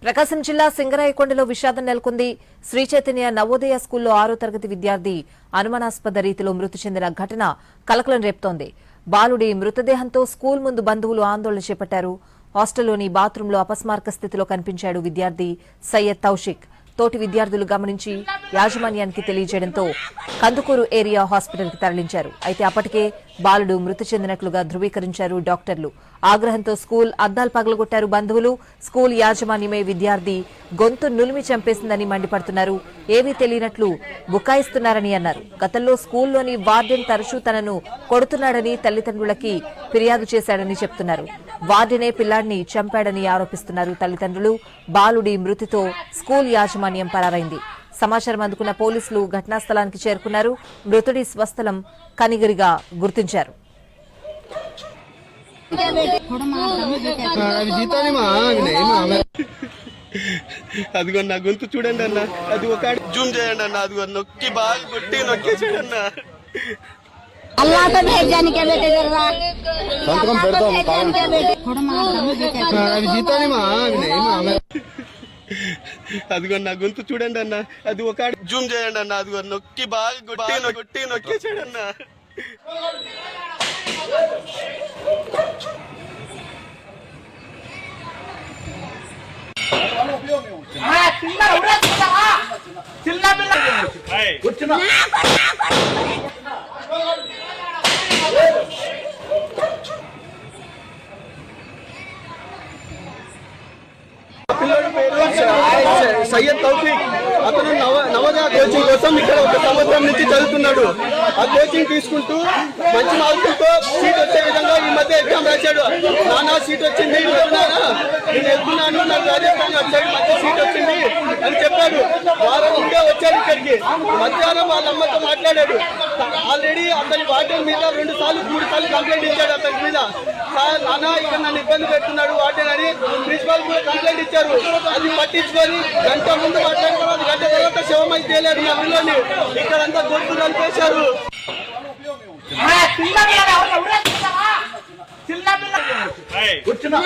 ప్రకాశం జిల్లా సింగరాయకొండలో విషాదం నెలకొంది. శ్రీ చైతన్య నవోదయ స్కూల్లో 6వ తరగతి విద్యార్థి అనుమానాస్పద రీతిలో మృతి చెందిన ఘటన కలకలం రేపుతోంది. బాలుడి మృతదేహంతో స్కూల్ ముందు బంధువులు ఆందోళన చేపట్టారు. హాస్టల్లోని బాత్రూంలో అపస్మారక స్థితిలో కనిపించాడు విద్యార్థి సయ్యద్ తౌషిక్. తోటి విద్యార్థులు గమనించి యాజమాన్యానికి తెలియజేయడంతో కందుకూరు ఏరియా హాస్పిటల్కి తరలించారు. అయితే అప్పటికే బాలుడు మృతి చెందినట్లుగా ధృవీకరించారు డాక్టర్లు. ఆగ్రహంతో స్కూల్ అద్దాలు పగలగొట్టారు బంధువులు. స్కూల్ యాజమాన్యమే విద్యార్థి గొంతు నులిమి చంపేసిందని మండిపడుతున్నారు. ఏమీ తెలియనట్లు బుకాయిస్తున్నారని అన్నారు. గతంలో స్కూల్లోని వార్డెన్ తరచూ తనను కొడుతున్నాడని తల్లిదండ్రులకి ఫిర్యాదు చేశాడని చెప్తున్నారు. వార్డెనే పిల్లాడిని చంపాడని ఆరోపిస్తున్నారు తల్లిదండ్రులు. బాలుడి మృతితో స్కూల్ యాజమాన్యం పరారైంది. సమాచారం అందుకున్న పోలీసులు ఘటనా స్థలానికి చేరుకున్నారు. మృతుడి స్వస్థలం కనిగిరిగా గుర్తించారు. అదిగో నా గొంతు చూడండి అన్న, అది ఒక జూమ్ చేయండి అన్న, అదిగో నొక్కి బాగా కొట్టి నొక్కేసాడు అన్న. అదిగో నా గొంతు చూడండి అన్న, అది ఒక జూమ్ చేయండి అన్న, అదిగో నొక్కి బాగా కొట్టి నొక్కేసాడు అన్న. పిల్లడి పేరు సయ్యద్ తౌఫీక్. అతను నవోదయ కోచింగ్ కోసం ఇక్కడ 1 సంవత్సరం నుంచి చదువుతున్నాడు. ఆ కోచింగ్ తీసుకుంటూ మంచి మార్కులతో సీట్ వచ్చే విధంగా ఈ మధ్య ఎగ్జామ్ రాశాడు. నానా సీట్ వచ్చింది, నేను వెళ్తున్నాను, నాకు రాజస్థాన్ వచ్చాడు, మంచి సీట్ వచ్చింది అని చెప్పాడు. వారం నుండే వచ్చాడు ఇక్కడికి. మధ్యాహ్నం వాళ్ళ అమ్మతో మాట్లాడాడు. ఆల్రెడీ అతని వార్డెన్ మీద 2 సార్లు 3 సార్లు కంప్లైంట్ ఇచ్చాడు అతని మీద. సార్ నాన్న ఇక్కడ నన్ను ఇబ్బంది పెడుతున్నాడు వార్డెన్ అని ప్రిన్సిపాల్ కూడా కంప్లైంట్ ఇచ్చారు. అది పట్టించుకొని గంట ముందు మాట్లాడుతున్నారు, గంట తర్వాత శవమై తేలేరు నా పిల్లని. ఇక్కడంతా గొంతు కలిపేశారు. చిన్న